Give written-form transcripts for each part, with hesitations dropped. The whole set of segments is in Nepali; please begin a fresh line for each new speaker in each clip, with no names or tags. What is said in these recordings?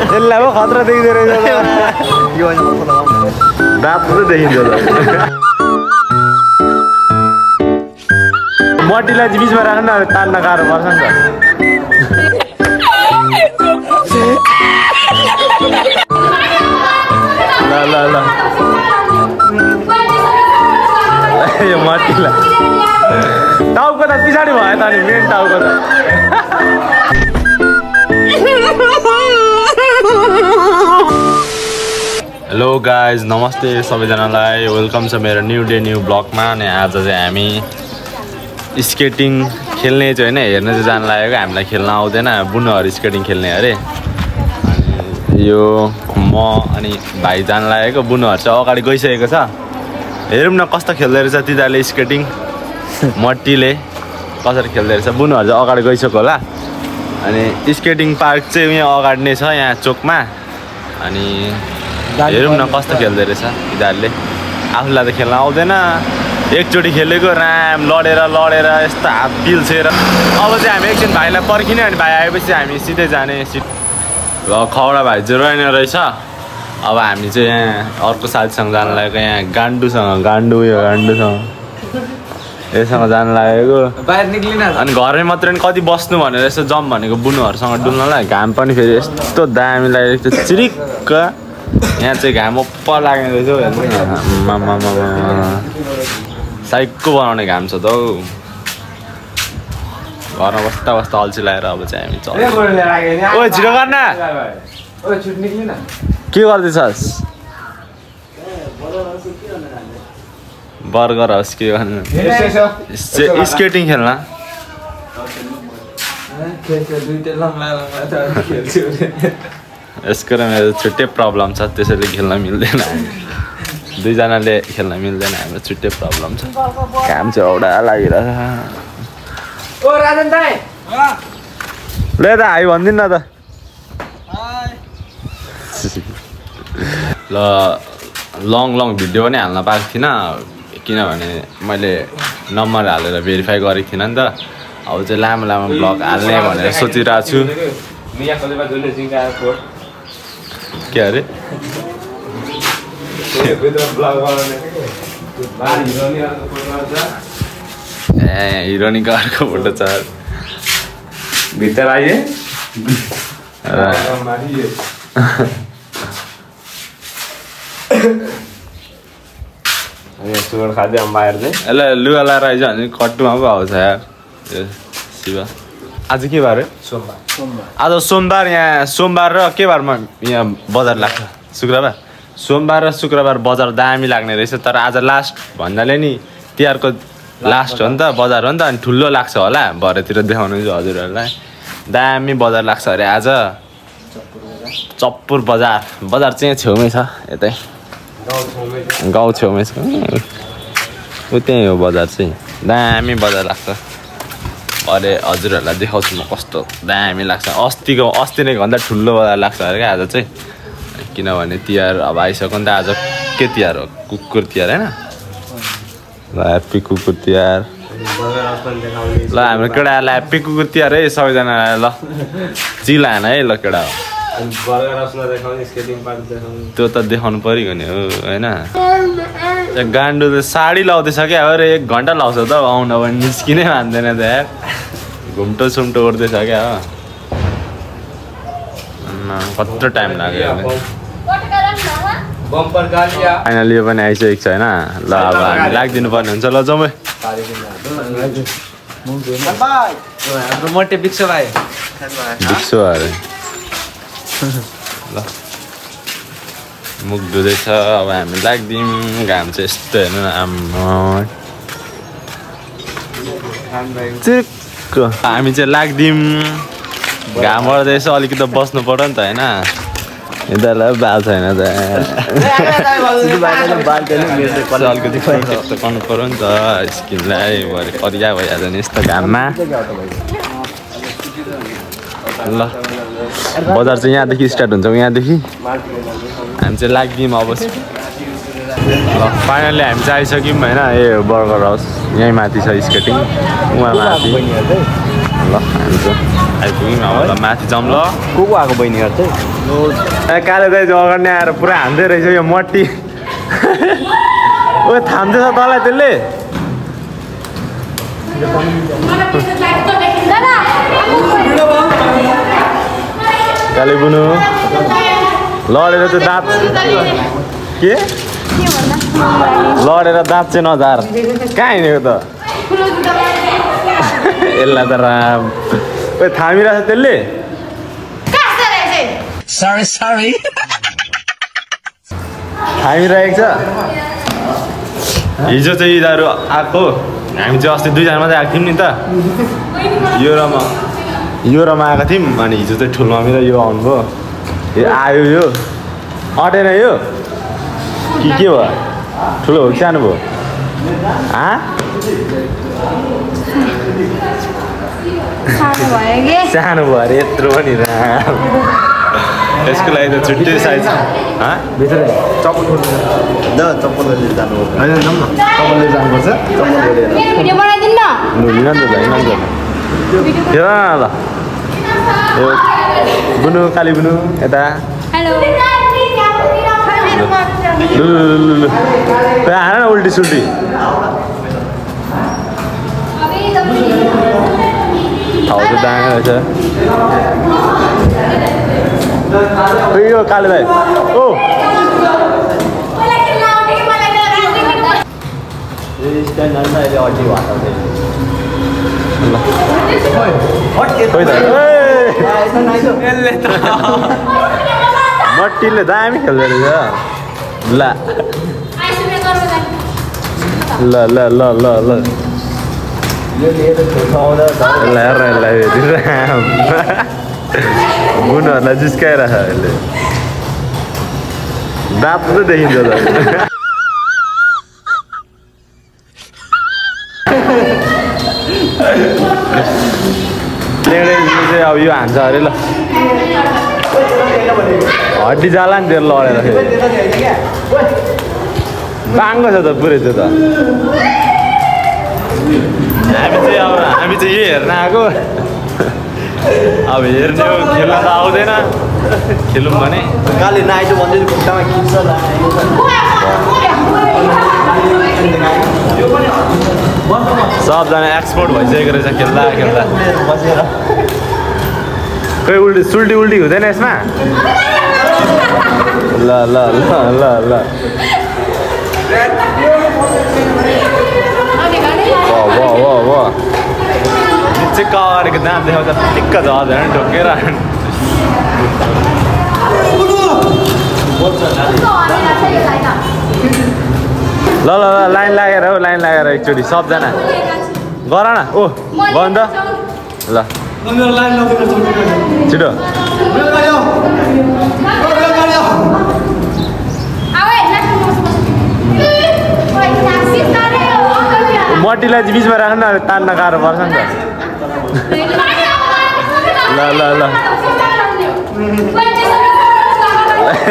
यसलाई पो खतरा देखिँदो रहेछ यो होइन कस्तो लगाउनु दाँत चाहिँ देखिन्छ मट्टीलाई चाहिँ बिचमा राख्नु न तान्न गाह्रो पर्छ नि त ल यो मट्टीलाई टाउको त पछाडि भयो त अनि मेन टाउको त हेलो गाइज नमस्ते सबैजनालाई वेलकम छ मेरो न्यू डे न्यू ब्लगमा अनि आज चाहिँ हामी स्केटिङ खेल्ने चाहिँ होइन हेर्न चाहिँ जान लागेको हामीलाई खेल्न आउँदैन बुनुहरू स्केटिङ खेल्ने अरे अनि यो म अनि भाइ जान लागेको बुनुहरू चाहिँ अगाडि गइसकेको छ हेरौँ न कस्तो खेल्दै रहेछ तिनीहरूले स्केटिङ मट्टीले कसरी खेल्दै रहेछ बुनुहरू चाहिँ अगाडि गइसक्यो होला अनि स्केटिङ पार्क चाहिँ यहाँ अगाडि नै छ यहाँ चोकमा अनि हेरौँ न कस्तो खेल्दै रहेछ तिनीहरूले आफूलाई त खेल्न आउँदैन एकचोटि खेलेको राम लडेर यस्तो हात पिल्छेर अब चाहिँ हामी एकछिन भाइलाई पर्खिने अनि भाइ आएपछि हामी सिधै जाने सिट ल खौडा भाइ चाहिँ रहेन रहेछ अब हामी चाहिँ यहाँ अर्को साथीसँग जान लागेको यहाँ गान्डुसँग यससँग जान लागेको
बाहिर निक्लिन
अनि घरमै मात्रै कति बस्नु भनेर यसो जम भनेको बुनुहरूसँग डुल्नलाई घाम पनि फेरि यस्तो दामी लागेको थियो चिरिक्क यहाँ चाहिँ घाम उप्पर लाग्ने रहेछ साइकको बनाउने घाम छ त हौ घरमा बस्दा अल्छी लगाएर अब चाहिँ हामी चल्छ ओ छिटो गर्न के गर्दैछस् बर्गर हाउस के गर्नु स्केटिङ खेल्न यसको र मेरो छुट्टै प्रब्लम छ त्यसैले खेल्न मिल्दैन दुईजनाले खेल्न मिल्दैन हाम्रो छुट्टै प्रब्लम छ काम चाहिँ औडा लागिरहेछ ले त हाई भनिदिनु न त ल लङ भिडियो पनि हाल्न पाएको थिइनँ किनभने मैले नम्बर हालेर भेरिफाई गरेको थिइनँ नि त अब चाहिँ लामो ब्लग हाल्ने भनेर सोचिरहेको छु के अरे ए हिरोनीको अर्को फोटो छ भित्र आइए सुगर खाँदै बाहिर चाहिँ यसलाई लुगा लगाएर आइज भने कट्टुमा पो आउँछ यार शिव आज के बार आज सोमबार यहाँ सोमबार र के बारमा यहाँ बजार लाग्छ शुक्रबार सोमबार र शुक्रबार बजार दामी लाग्ने रहेछ तर आज लास्ट भन्नाले नि तिहारको लास्ट हो नि त बजार हो नि त अनि ठुलो लाग्छ होला भरेतिर देखाउनु हजुरहरूलाई दामी बजार लाग्छ अरे आज चप्पुर बजार चाहिँ छेउमै छ यतै गाउँ छेउमै छ त्यही हो बजार चाहिँ दामी बजार लाग्छ अरे हजुरहरूलाई देखाउँछु म कस्तो दामी लाग्छ अस्ति नै भन्दा ठुलो बजार लाग्छ अरे क्या आज चाहिँ किनभने तिहार अब आइसक्यो नि त आज के तिहार हो कुकुर तिहार होइन ल ह्याप्पी कुकुर तिहार ल हाम्रो केटाहरूलाई ह्याप्पी कुकुर तिहार है सबैजनालाई ल चिल हान है ल केटा त्यो त देखाउनु पऱ्यो नि हो होइन गान्डु त साडी लाउँदैछ क्या अरे 1 घन्टा लाउँछ त आउन भने निस्किनै मान्दैन त यार घुम्टो सुम्टो उठ्दैछ क्या हो कत्रो टाइम लाग्यो फाइनली यो पनि आइसकेको छ होइन ल अब हामी लाग्दिनु पर्ने हुन्छ ल जाउँ
बिक्सो
अरे ल मुख धुँदैछ अब हामी लाग्दिउँ घाम चाहिँ यस्तो हेर्नु न हामी चाहिँ लाग्दिउँ घाम पर्दैछ अलिकति बस्नु पर्यो नि त होइन यिनीहरूलाई बाल छैन त अलिकति गर्नु पर्यो नि त स्किनलाई भरे करिया भइहाल्छ नि यस्तो घाममा ल बजार चाहिँ यहाँदेखि स्टार्ट हुन्छ यहाँदेखि हामी चाहिँ लाग्दिउँ अब ल फाइनली हामी चाहिँ आइसक्यौँ होइन ए बर्गर हाउस यहीँ माथि छ स्केटिङ उहाँ माथि ल हामी चाहिँ आइपुग्यौँ अब ल माथि जाउँ ल
को आएको बहिनीहरू चाहिँ
काले दाइ अगाडि आएर पुरा हान्दै रहेछ यो मट्टी ओ थाम्दैछ तँलाई त्यसले काले बुनु लडेर चाहिँ दाँत के लडेर दाँत चाहिँ नजार कहाँ हिँडेको त यसलाई त राम ओ थामिरहेछ त्यसले थामिरहेको छ हिजो चाहिँ यिनीहरू आएको हामी चाहिँ अस्ति 2 जना मात्रै आएको थियौँ नि त यो रमा आएको थियौँ अनि हिजो चाहिँ ठुलो मम्मी र यो आउनुभयो यो आयो यो अटेन यो के भयो ठुलो हो कि सानो भयो सानो भयो अरे यत्रो पनि राम यसको लागि त छुट्टै साइज
चप्पल लिएर जानु होइन चप्पल लिएर जानुपर्छ
हेर न ल यो बुनु काली बुनु यता हान न उल्टी सुल्टी ठाउँ चाहिँ दाङ रहेछ यो काले भाइ ओ मट्टीले दामी खेल्दो रहेछ ल ल ल ल ल ल बुनहरूलाई जिस्काइरहेछ यसले दाँत त देखिन्छ त चाहिँ अब यो हान्छ अरे ल हड्डी जाला नि त्यो लडेर बाङ्गो छ त पुरै त्यो त हामी चाहिँ यही हेर्न आएको अब हेर्ने हो खेल्न त आउँदैन खेलौँ भने
काले नाइटो भन्दै खुट्टामा खिच्छ
सबजना एक्सपर्ट भइसकेको रहेछ खेल्दा खेल्दा खोइ उल्टी सुल्टी उल्टी हुँदैन यसमा ल ल ल ल ल चिक्क अगाडिको दाँत देखाउँदा टिक्क झर्दैन ढोकेर ल ल ल लाइन लागेर हो लाइन लागेर एकचोटि सबजना गर न ओ बन्द ल छिटो मट्टीलाई चाहिँ बिचमा राख्नु न तान्न गाह्रो पर्छ नि त ल ल ल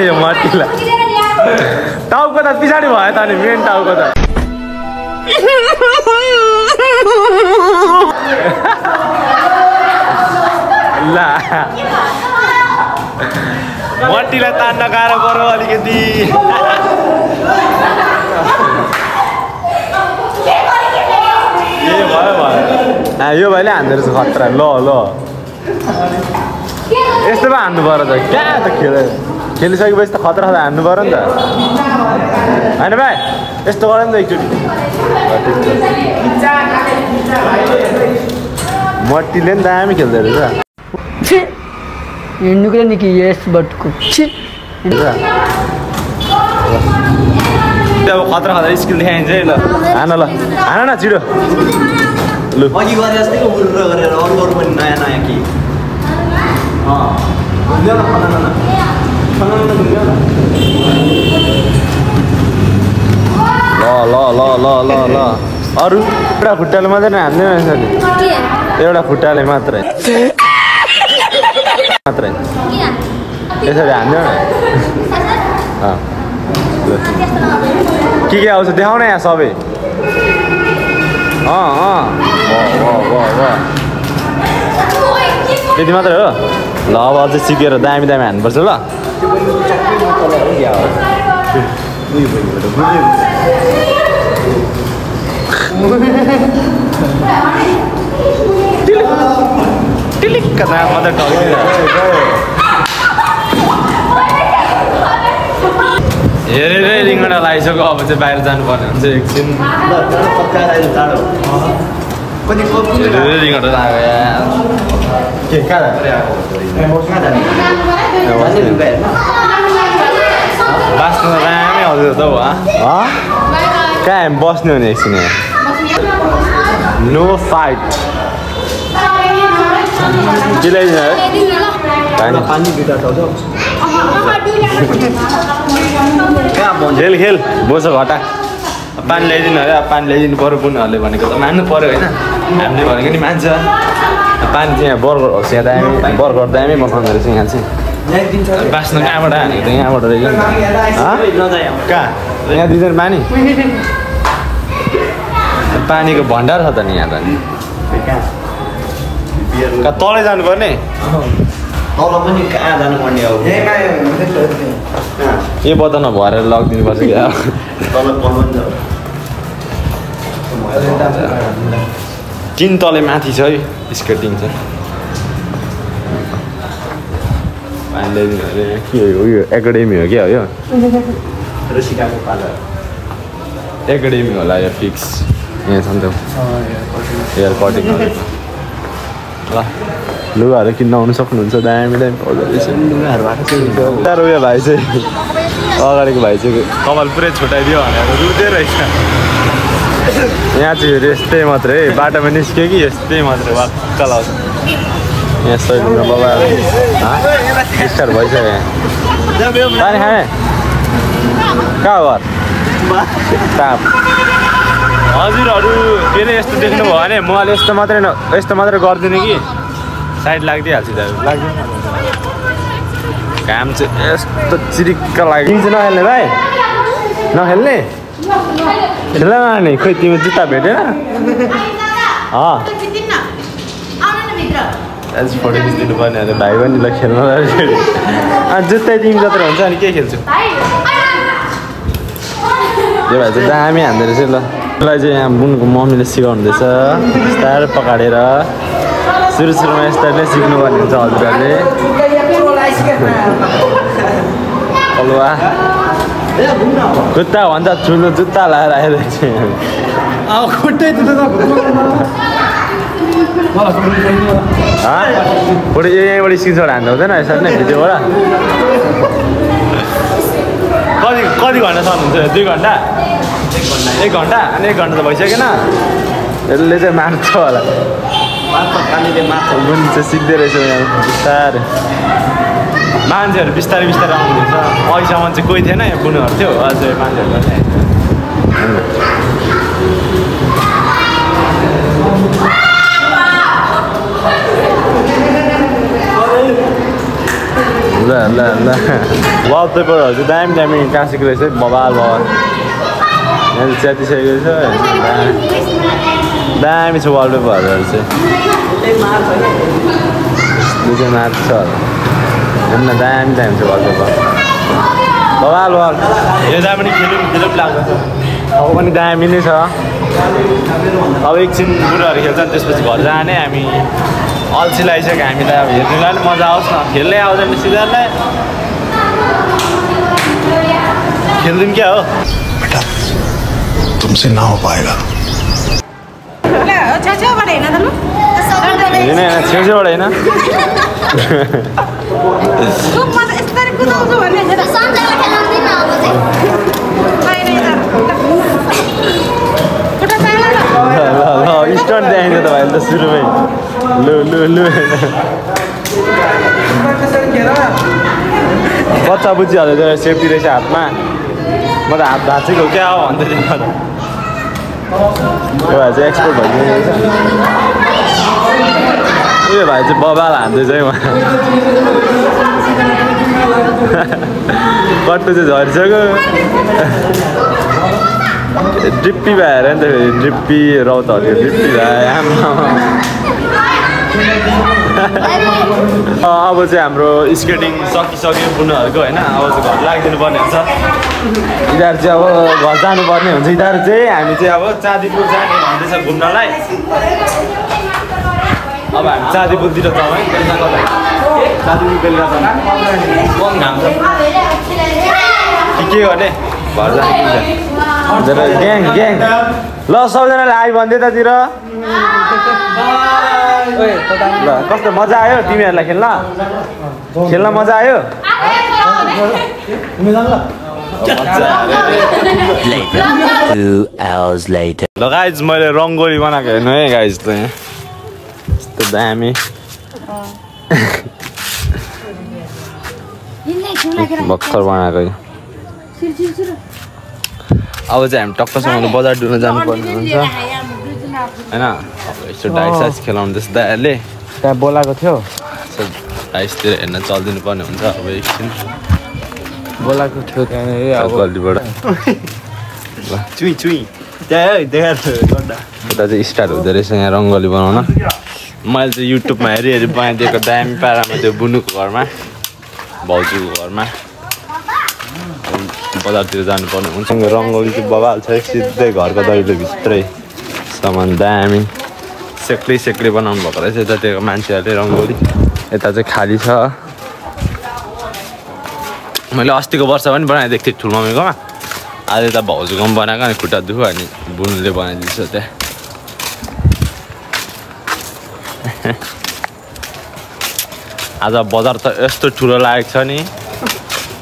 यो मट्टीलाई टाउको त पछाडि भयो त अनि मेन टाउको त ल मट्टीलाई तान्न गाह्रो पर्यो अलिकति ए भयो भयो यो भाइले हान्दो रहेछ खतरा ल ल यस्तो पो हान्नु पर्यो त क्या त खेलिसकेपछि त खतरा खतरा हान्नु पर्यो नि त होइन भाइ यस्तो गर नि त एकचोटि मट्टीले नि दामी खेल्दो रहेछ
हिँड्नुको नि कि यस बटको
अब खतरा खतरा स्किल देखाइन्छ है ल हान ल हान न छिटो लु
अघि गरे जस्तै उल्लो गरेर अरू अरू पनि नयाँ नयाँ के
ल ल ल ल ल ल अरू एउटा खुट्टाले मात्रै हान्दैन यसरी एउटा खुट्टाले मात्रै यसरी हान्दैन के आउँछ देखाउन यहाँ सबै त्यति मात्रै हो ल अब अझै सिकेर दामी दामी हान्नुपर्छ ल टिलिक्क दाम मात्रै हेरेरै रिङ्गडा लगाइसक्यो अब चाहिँ बाहिर जानुपर्ने हुन्छ एकछिन हेरेरै रिङ्गडा बाँच्नु दामी आउँछ त हौ कहाँ हामी बस्ने हो नि एकछिन नो फाइट के ल्याइदिनु है
पानी बिटा
खेल खेल बोसो घटा पानी ल्याइदिनु अरे अब पानी ल्याइदिनु पऱ्यो पुनहरूले भनेको त मान्नु पऱ्यो होइन हामीले भनेको नि मान्छ पानी चाहिँ यहाँ बर्गर होस् यहाँ दामी बर्गर दामी बनाउँदो रहेछ यहाँ चाहिँ बाँच्नु कहाँबाट हानेको त यहाँबाट रहेछ कहाँ यहाँ दिँदैन पानी पानीको भण्डार छ त नि यहाँ त कहाँ तलै जानुपर्ने
तल पनि कहाँ जानुपर्ने हो
यो बदनमा भरेर लगिदिनुपर्छ कि
तल पर्नु
किन तलै माथि छ है स्केटिङ छ पानी ल्याइदिनु अरे के हो यो एकाडेमी हो क्या हो यो
सिकाएको पालो
एकाडेमी होला यो फिक्स यहाँ छ नि त हेयर कटिङ ल लुगाहरू किन्न आउनु सक्नुहुन्छ दामी दामी पाउँदो रहेछ
लुगाहरू भएको छ
तारो उयो भाइ चाहिँ अगाडिको भाइ चाहिँ कपाल पुरै छुट्याइदियो भनेर रुँदै रहेछ यहाँ चाहिँ यस्तै मात्रै है बाटोमा निस्क्यो कि यस्तै मात्रै वाक्क लाउँछ यहाँ सैलुनमा बाबा स्टार्ट भइसक्यो यहाँ पानी खाने कहाँ घर ताप हजुरहरू के अरे यस्तो देख्नुभयो भने म अहिले यस्तो मात्रै गरिदिने कि साइड लाग्दिहाल्छु दाजु लाग्दैन घाम चाहिँ यस्तो चिरिक्क लाग्यो चाहिँ नखेल्ने भाइ नखेल्ने खेल्न नहाल्ने खोइ तिम्रो जुत्ता भेटेन आज फोटो खिचिदिनु पर्ने अरे भाइ पनि ल खेल्न जुत्तै तिमी जत्र हुन्छ अनि के खेल्छु त्यो भए चाहिँ दामी हान्दो रहेछ ल यसलाई चाहिँ यहाँ बुनको मम्मीले सिकाउनुहुँदैछ बिस्तारै पकाडेर सुरुमा यस्तरी नै सिक्नुपर्ने हुन्छ हजुरहरूले अलुवा खुट्टा भन्दा ठुलो जुत्ता लगाएर आइरहेको फोटो यहीँबाट स्क्रिनसट हान्दा हुँदैन यसरी नै भिडियोबाट कति घन्टा सक्नुहुन्छ 2 घन्टा 1 घन्टा अनि 1 घन्टा त भइसकेन यसले चाहिँ मार्छ होला
पानीले माछा
पनि चाहिँ सिक्दै रहेछ यहाँ बिस्तारै मान्छेहरू बिस्तारै आउनुहुन्छ अहिलेसम्म चाहिँ कोही थिएन यहाँ बुनुहरू थियो अझै मान्छेहरू ल वालपेपरहरू चाहिँ दामी काँसेको रहेछ है बबाल यहाँ चाहिँ च्यातिसकेको छ दामी छ वालपेपरहरू चाहिँ मार्छ होला हेर्न दामी छ वालपेपर बबाल वाल यो जहाँ पनि खेलौँ लाग्छ अब पनि दामी नै छ अब एकछिन बुढोहरू खेल्छन् त्यसपछि घर जाने हामी अल्छी लगाइसक्यो हामीलाई अब हेर्नुलाई पनि मजा आओस् न खेल्नै आउँदैन सिजनलाई खेल्दिउँ क्या हो
तुमसे ना हो पाएगा
छेउछेउबाट होइन स्टन्ट देखाइन्छ त भाइ त सुरुमै लु बच्चा बुझिहाल्यो त सेफ्टी रहेछ हातमा म त हात भाँचेको क्या हो भन्दै थियो म त यो भाइ चाहिँ एक्सपोर्ट भइदिएको उयो भाइ चाहिँ बबाल हान्दैछ है उहाँ कट्टु चाहिँ झरिसक्यो ड्रिप्पी भएर नि त फेरि ड्रिप्पी रौतहरू ड्रिप्पी भाइ आमा अब चाहिँ हाम्रो स्केटिङ सकिसक्यो बुनुहरूको होइन अब चाहिँ घर लागिदिनु पर्ने हुन्छ यिनीहरू चाहिँ अब घर जानुपर्ने हुन्छ यिनीहरू चाहिँ हामी चाहिँ अब चाँदीपुर जाने भन्दैछ घुम्नलाई अब हामी चाँदीपुरतिर जाउँ है चाँदीपुर बेलुका जाउँ घाम छ के गर्ने घर जाने ग्याङ ग्याङ ल सबैजनाले आइ भन्दै ततिर ल कस्तो मजा आयो तिमीहरूलाई खेल्न मजा आयो ल गाइज मैले रङ्गोली बनाएको हेर्नु है गाइज त यहाँ यस्तो दामी भर्खर बनाएको अब चाहिँ हामी टक्कसँग बजार डुल्न जानुपर्ने हुन्छ होइन यस्तो डाइस खेलाउँदैछ दाइहरूले
त्यहाँ बोलाएको थियो
डाइसतिर हेर्न चलिदिनु पर्ने हुन्छ अब एकछिन
बोलाएको थियो त्यहाँनिर
गल्लीबाट ल चुई चुई यता चाहिँ स्टार्ट हुँदो रहेछ यहाँ रङ्गोली बनाउन मैले चाहिँ युट्युबमा हेरी बनाइदिएको दामी पारामा त्यो बुनुको घरमा भाउजूको घरमा बजारतिर जानुपर्ने हुन्छ रङ्गोली चाहिँ बबाल छ सिधै घरको दैलो भित्रै सामान दामी सेक्लै बनाउनु भएको रहेछ यतातिर मान्छेहरूले रङ्गोली यता चाहिँ खाली छ मैले अस्तिको वर्ष पनि बनाइदिएको थिएँ ठुलो मम्मीकोमा आज यता भाउजूकोमा बनाएको अनि खुट्टा दुख्यो अनि बुनुले बनाइदिन्छ त्यहाँ आज बजार त यस्तो ठुलो लागेको छ नि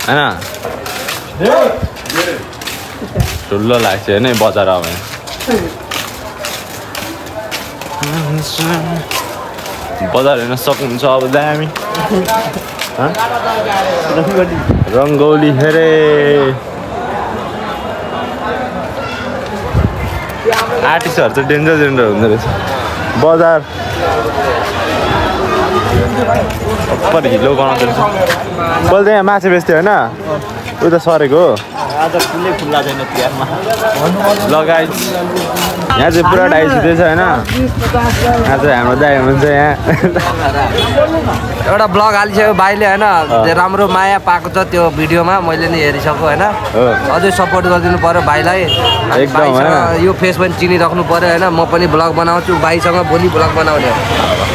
होइन ठुलो लाग्छ होइन बजार अब बजार हेर्न सक्नुहुन्छ अब दामी रङ्गोली हेरे आर्टिस्टहरू चाहिँ डेन्जर हुँदो रहेछ बजार अप्पर हिलो बनाउँदो रहेछ मैले त यहाँ माछा बेच्थ्यो होइन उता सरेको हो
आज फुल्लै खुल्ला छैन तिहारमा
लगाइज यहाँ चाहिँ पुरा डाइस हुँदैछ होइन यहाँ चाहिँ हाम्रो दाइ हुनुहुन्छ यहाँ
एउटा ब्लग हालिसक्यो भाइले होइन राम्रो माया पाएको छ त्यो भिडियोमा मैले नि हेरिसक्यो होइन अझै सपोर्ट गरिदिनु पर्यो भाइलाई भाइसँग यो फेस पनि चिनिराख्नु पर्यो होइन म पनि ब्लग बनाउँछु भाइसँग भोलि ब्लग बनाउने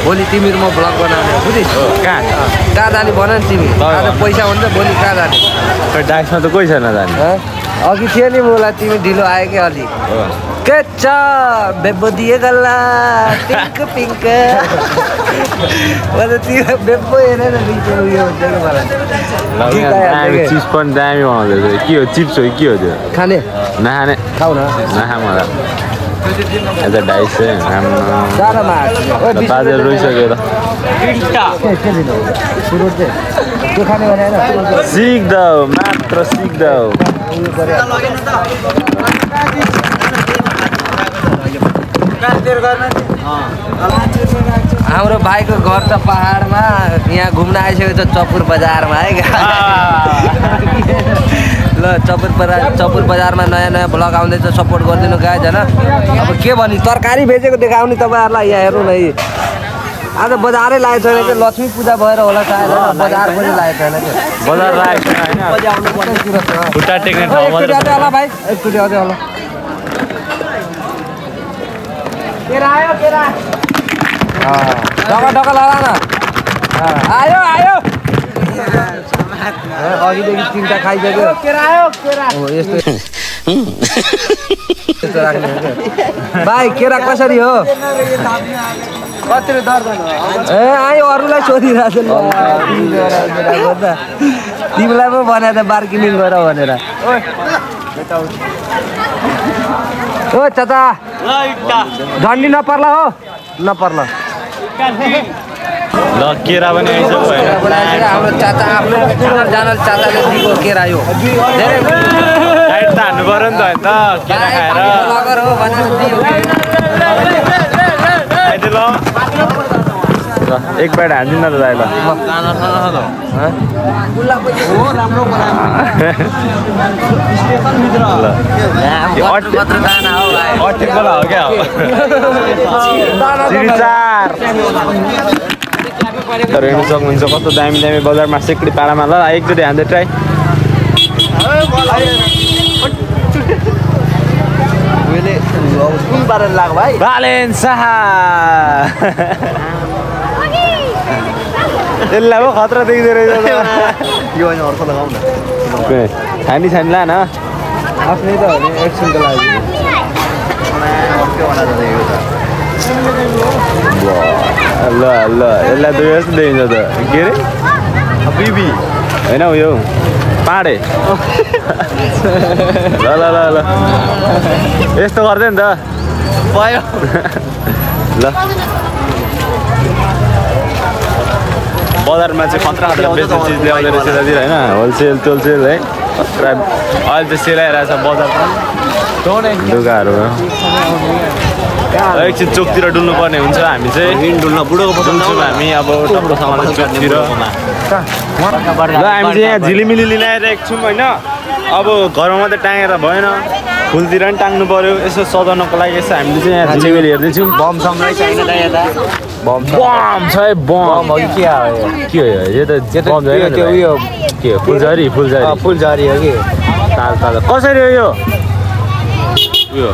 भोलि तिमी म ब्लग बनाउने बुझिस् कहाँ जाने भन नि तिमी आज पैसा हुन्छ भोलि कहाँ जाने
डाइसमा त कोही छैन जाने
अघि थियो नि मलाई तिमी ढिलो आयो कि अलिक के छ बेब्बो दिए गल्ला पिङ्क पिङ्क तिम्रो बेब्बो हेरेर उयो हुन्छ कि मलाई
चिप्स पनि दामी बनाउँदैछ के हो चिप्स हो के हो त्यो
खाने
नखाने
खाऊ न
नखा मलाई यता डाइस चाहिँ बाजेर रोइसक्यो त सिक्दाऊ मात्र सिक्दाऊ
हाम्रो भाइको घर त पहाडमा यहाँ घुम्न आइसकेको छ चपुर बजारमा है ल चपुर बजारमा नयाँ ब्लग आउँदैछ सपोर्ट गरिदिनु गाइज होइन अब के भन्नु तरकारी बेचेको देखाउने तपाईँहरूलाई यहाँ हेर्नु न आज बजारै लागेको छैन कि लक्ष्मी पूजा भएर होला सायद बजार पनि लागेको छैन कि
बजार लागेको छैन खुट्टा टेक्ने ठाउँ मात्रै
होला भाइ एकचोटि अझै होला ढका लगा न आयो अघिदेखि तिनवटा खाइसक्यो यस्तो राख्ने भाइ केरा कसरी हो ए आयो अरूलाई सोधिरहेको तिमीलाई पो भने त बार्गेनिङ गर भनेर ओ चाचा झन्डी नपर्ला हो नपर्ला
ल केरा पनि आइसक्यो
हाम्रो चाचा आफ्नो जानल चाचाले दिएको केरा यो धेरै
डाइट त हान्नु पर्यो नि त केरा खाएर एक बाइट हान्दिन न त दाइ ल हो क्या तर हेर्नु सक्नुहुन्छ कस्तो दामी दामी बजारमा सेक्री पाडामा ल एकचोटि हान्दै ट्राई
कुन पारेर लाग्यो भाइ
बालेन साहा त्यसलाई पो खतरा देख्दो रहेछ
यो होइन अर्को लगाऊ न
छानी छानी ला न
आफ्नै त हो नि एकछिनको लागि
ल ल यसलाई त यस्तो देखिन्छ त के अरे बिबी होइन उयो पाडे ल ल ल ल यस्तो गर्दै नि त
भयो
ल बजारमा चाहिँ खतरा खतरा बेच्ने चिज ल्याउँदो रहेछ दाजु होइन होलसेल टोलसेल है खतरा अहिले चाहिँ सेलाइरहेछ बजारमा लुगाहरू एकछिन चोकतिर डुल्नु पर्ने हुन्छ हामी चाहिँ डुल्छौँ हामी अब टक्कसँग चोकतिर ल हामी चाहिँ यहाँ झिलिमिली लिन आइरहेको छौँ होइन अब घरमा मात्रै टाँगेर भएन फुलतिर पनि टाङ्नु पऱ्यो यसो सजाउनको लागि यसो हामीले चाहिँ यहाँ झिलिमिली हेर्दैछौँ
बम
बम छ है बम
हो कि
के हो यो त बम छैन
त्यो उयो
के हो फुलझरी फुलझरी
फुलझरी हो कि
ताल ताल कसरी हो यो उयो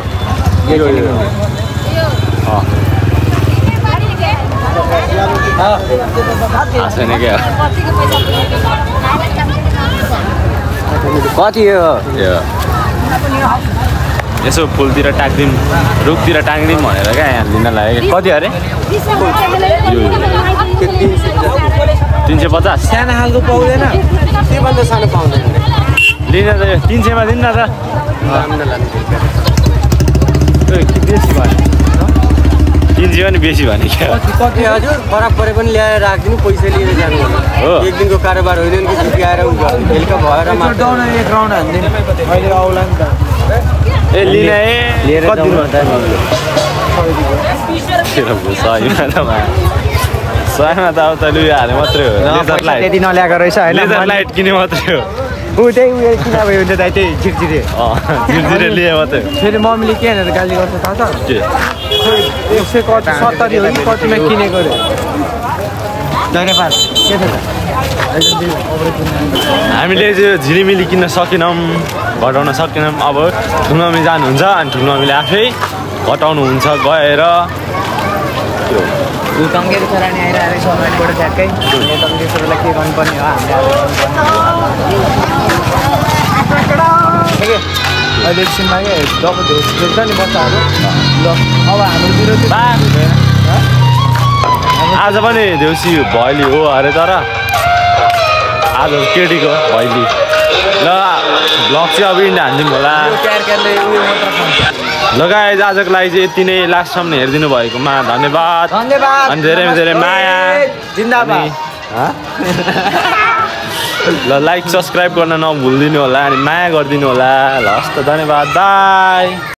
छैन क्या
कति हो
यसो फुलतिर टाँगिदिउँ रुखतिर टाँगिदिउँ भनेर क्या यहाँ लिन लाग्यो कति अरे 350
सानो खालको पाउँदैन त्योभन्दा सानो पाउँदैन
लिन त 300 मा दिनु न त बेसी भने 300 पनि बेसी भने क्या
कति हजुर फरक परे पनि ल्याएर राखिदिनु पैसा लिएर जानु
हो
एक दिनको कारोबार होइन कि झुकी आएर बेलुका भएर एक राउन्ड हान्दिनु अहिले आउला नि त
ए लिन ए
लिएर
कति
जाउँ त
सयमा त अब त लुगा हाले मात्रै हो लेजर लाइट
त्यति नल्याएको रहेछ
लेजर लाइट किने मात्रै हो
ऊ त्यही उयो किन भयो भने त त्यही चिरचिरे
झिरझिरे लिए मात्रै
फेरि मम्मीले के भनेर गाली गर्छ थाहा छ
के
100 कति 70 हो कि कतिमा किनेको अरे के छ
हामीले चाहिँ झिलिमिली किन्न सकेनौँ घटाउन सकेनौँ अब ठुलोमम्मी जानुहुन्छ अनि ठुलोमम्मीले आफै घटाउनुहुन्छ गएर
तङ्गेर छोरानी आइरहेको छ अगाडिबाट ठ्याक्कै तङ्गेर छोरालाई के गर्नुपर्ने हो हामीले अहिले एकछिनमा क्या डबल देख्छ नि बच्चाहरू ल अब हाम्रोतिर
आज पनि देउसी भैली हो अरे तर आज केटीको भैली ल ब्लग चाहिँ अब इन्ड हानिदिउँ होला लगाए आजको लागि चाहिँ यति नै लास्टसम्म हेरिदिनु भएकोमा धन्यवाद अनि धेरै धेरै माया
जिन्दाबाद
ल लाइक सब्सक्राइब गर्न नभुलिदिनु होला अनि माया गरिदिनु होला ल हस् त धन्यवाद बाई